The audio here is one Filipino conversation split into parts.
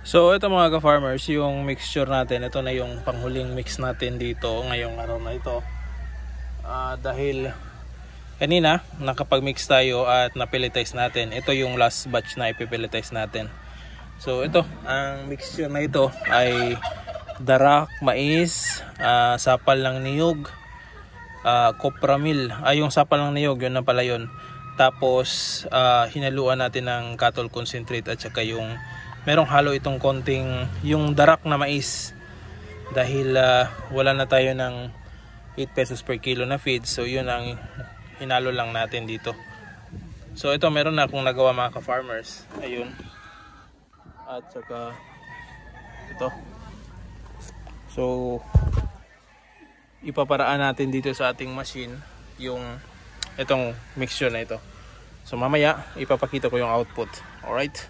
So ito mga ka-farmers, yung mixture natin, ito na yung panghuling mix natin dito ngayong araw na ito. Dahil kanina nakapag-mix tayo at napelletize natin, ito yung last batch na ipipelletize natin. So ito, ang mixture na ito ay darak, mais, sapal ng niyog, copramil. Yung sapal ng niyog, yun na pala yun. Tapos hinaluan natin ng cattle concentrate at saka yung merong halo itong konting yung darak na mais. Dahil wala na tayo ng 8 pesos per kilo na feed. So yun ang hinalo lang natin dito. So ito meron na akong nagawa mga ka-farmers. Ayun. At saka ito. So ipaparaan natin dito sa ating machine yung itong mixture na ito. So mamaya ipapakita ko yung output. Alright.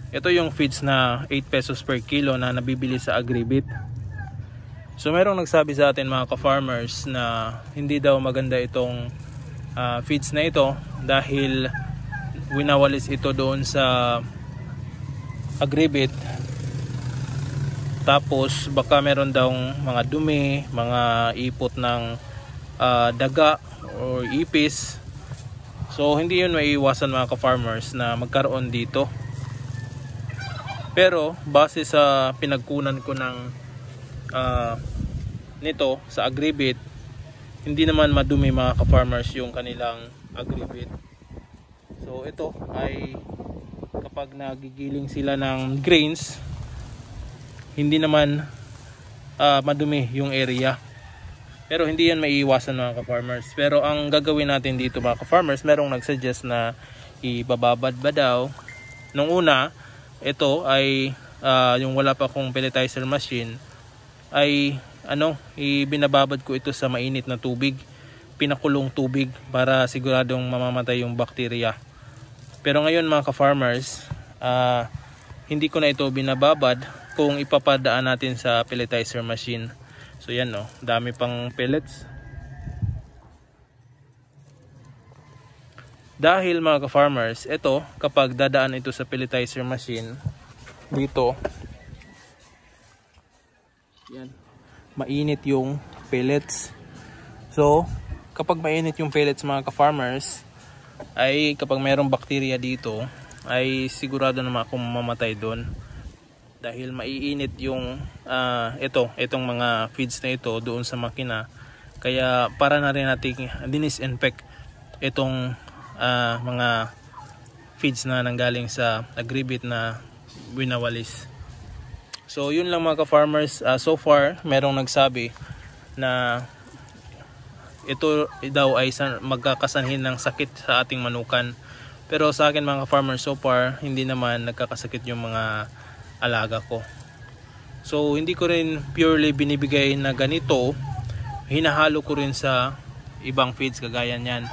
Ito yung feeds na 8 pesos per kilo na nabibili sa Agribit. So merong nagsabi sa atin mga ka-farmers na hindi daw maganda itong feeds na ito dahil winawalis ito doon sa Agribit. Tapos baka meron daw mga dumi, mga ipot ng daga or ipis. So hindi yun maiiwasan mga ka-farmers na magkaroon dito. Pero base sa pinagkunan ko ng nito sa Agribit, hindi naman madumi mga ka-farmers yung kanilang Agribit. So ito ay kapag nagigiling sila ng grains, hindi naman madumi yung area. Pero hindi yan maiiwasan mga ka-farmers. Pero ang gagawin natin dito mga ka-farmers, merong nagsuggest na ibababad ba daw. Nung una, ito ay yung wala pa akong pelletizer machine ay ibinababad ko ito sa mainit na tubig, pinakulong tubig para siguradong mamamatay yung bakterya. Pero ngayon mga ka-farmers, hindi ko na ito binababad kung ipapadaan natin sa pelletizer machine. So yan dami pang pellets. Dahil mga ka-farmers, ito kapag dadaan ito sa pelletizer machine dito, yan, mainit yung pellets. So kapag mainit yung pellets mga ka-farmers, ay kapag mayroong bakterya dito, ay sigurado naman akong mamamatay doon. Dahil maiinit yung itong mga feeds na ito doon sa makina. Kaya para na rin natin dinisinfect itong mga feeds na nanggaling sa Agribit na winawalis. So yun lang mga ka-farmers. So far merong nagsabi na ito daw ay magkakasanhin ng sakit sa ating manukan. Pero sa akin mga ka-farmers, so far hindi naman nagkakasakit yung mga alaga ko. So hindi ko rin purely binibigay na ganito, hinahalo ko rin sa ibang feeds kagaya niyan.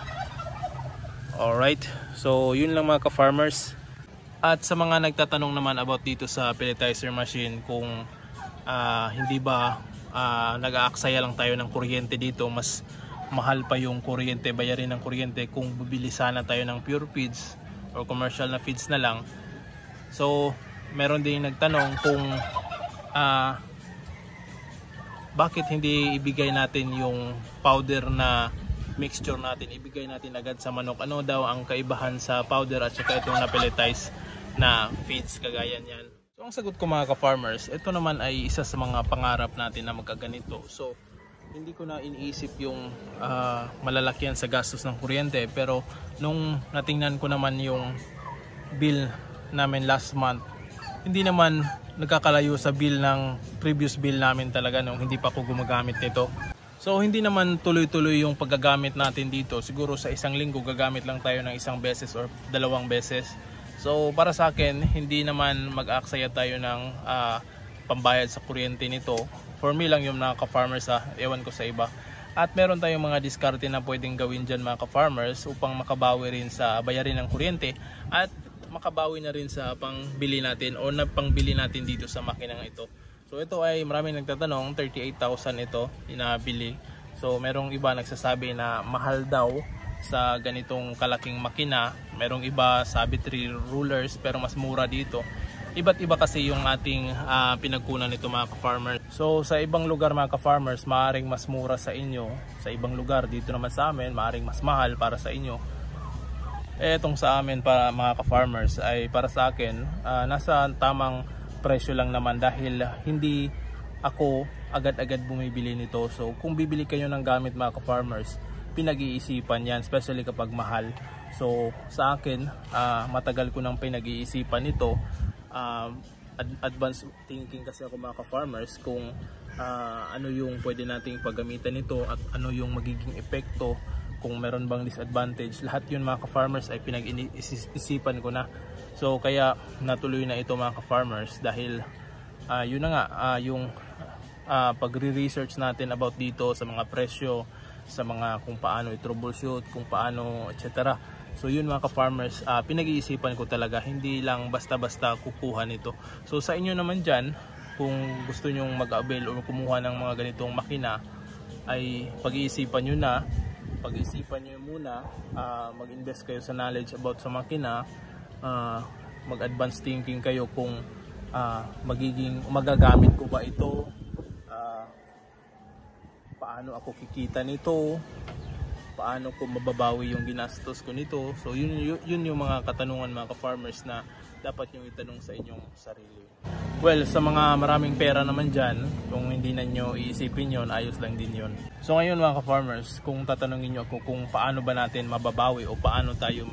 Alright, so yun lang mga ka-farmers. At sa mga nagtatanong naman about dito sa pelletizer machine, kung hindi ba nag-aaksaya lang tayo ng kuryente dito, mas mahal pa yung kuryente, bayarin ng kuryente kung bibili sana tayo ng pure feeds or commercial na feeds na lang. So meron din nagtanong kung bakit hindi ibigay natin yung powder na mixture natin, ibigay natin agad sa manok. Ano daw ang kaibahan sa powder at saka itong na-pelletize na feeds kagaya niyan? So ang sagot ko mga ka-farmers, ito naman ay isa sa mga pangarap natin na magkaganito. So hindi ko na iniisip yung malalakyan sa gastos ng kuryente. Pero nung natingnan ko naman yung bill namin last month, hindi naman nagkakalayo sa bill ng previous bill namin talaga nung hindi pa ako gumagamit nito. So hindi naman tuloy-tuloy yung paggagamit natin dito. Siguro sa isang linggo gagamit lang tayo ng isang beses or 2 beses. So para sa akin, hindi naman mag-aaksaya tayo ng pambayad sa kuryente nito. For me lang yung mga ka-farmers, ewan ko sa iba. At meron tayong mga diskarte na pwedeng gawin dyan mga ka-farmers upang makabawi rin sa bayarin ng kuryente at makabawi na rin sa pangbili natin o na pangbili natin dito sa makinang ito. So ito ay maraming nagtatanong, 38,000 ito inabili. So merong iba nagsasabi na mahal daw sa ganitong kalaking makina. Merong iba sabi 3 rulers pero mas mura dito. Iba't iba kasi yung ating pinagkunan nito mga ka-farmers. So sa ibang lugar mga ka-farmers, maaaring mas mura sa inyo. Sa ibang lugar, dito naman sa amin, maaaring mas mahal para sa inyo. Etong sa amin para mga ka-farmers ay para sa akin, nasa tamang presyo lang naman dahil hindi ako agad-agad bumibili nito. So kung bibili kayo ng gamit mga ka-farmers, pinag-iisipan yan, especially kapag mahal. So sa akin, matagal ko nang pinag-iisipan nito. Advanced thinking kasi ako mga ka-farmers kung ano yung pwede nating paggamitan nito at ano yung magiging epekto, kung meron bang disadvantage. Lahat yun mga ka-farmers ay pinag-isipan ko na. So kaya natuloy na ito mga ka-farmers dahil yun na nga, yung pagre-research natin about dito sa mga presyo, sa mga kung paano i-troubleshoot, kung paano etc. So yun mga ka-farmers, pinag-iisipan ko talaga, hindi lang basta-basta kukuha nito. So sa inyo naman dyan, kung gusto nyong mag-avail o kumuha ng mga ganitong makina, ay pag-iisipan nyo na, pag-iisipan nyo muna, mag-invest kayo sa knowledge about sa makina, mag-advance thinking kayo kung magagamit ko ba ito, paano ako kikita nito, paano ko mababawi yung ginastos ko nito. So yun yung mga katanungan mga ka-farmers na dapat yung itanong sa inyong sarili. Well, sa mga maraming pera naman dyan, kung hindi na nyo iisipin yon, ayos lang din yon. So ngayon mga ka-farmers, kung tatanungin nyo ako kung paano ba natin mababawi o paano tayo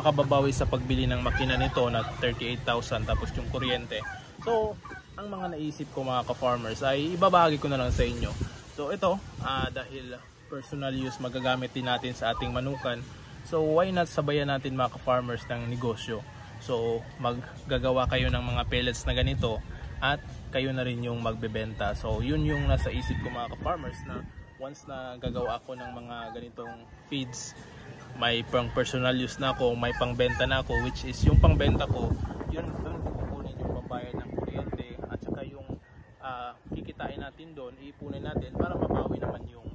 makababawi sa pagbili ng makina nito na 38,000 tapos yung kuryente. So ang mga naisip ko mga ka-farmers ay ibabahagi ko na lang sa inyo. So ito, dahil personal use magagamit din natin sa ating manukan, so why not sabayan natin mga ka-farmers ng negosyo. So maggagawa kayo ng mga pellets na ganito at kayo na rin yung magbebenta. So yun yung nasa isip ko mga ka-farmers, na once na gagawa ako ng mga ganitong feeds, may pang personal use na ako, may pangbenta na ako, which is yung pangbenta ko, yun doon kukunin yung pambayad ng kuryente at saka yung kikitain natin doon, iipunin natin para mabawi naman yung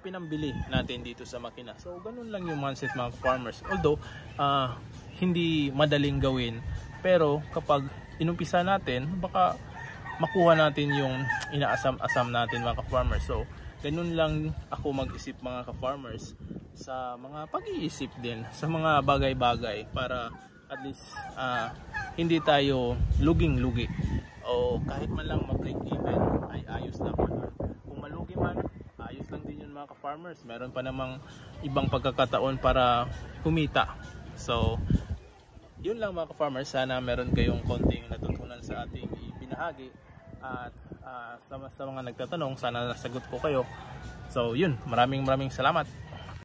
pinambili natin dito sa makina. So ganun lang yung mindset mga farmers. Although hindi madaling gawin, pero kapag inumpisa natin, baka makuha natin yung inaasam-asam natin mga ka-farmers. So ganun lang ako mag-isip mga ka-farmers sa mga pag-iisip din sa mga bagay-bagay para at least hindi tayo luging-lugi, o kahit man lang ma-break even ay ayos lang. Kung malugi man, ayos lang din yun mga ka-farmers. Meron pa namang ibang pagkakataon para kumita. So yun lang mga ka-farmers, sana meron kayong konting natutunan sa ating ibinahagi at sa mga nagtatanong, sana nasagot ko kayo. So yun, maraming salamat.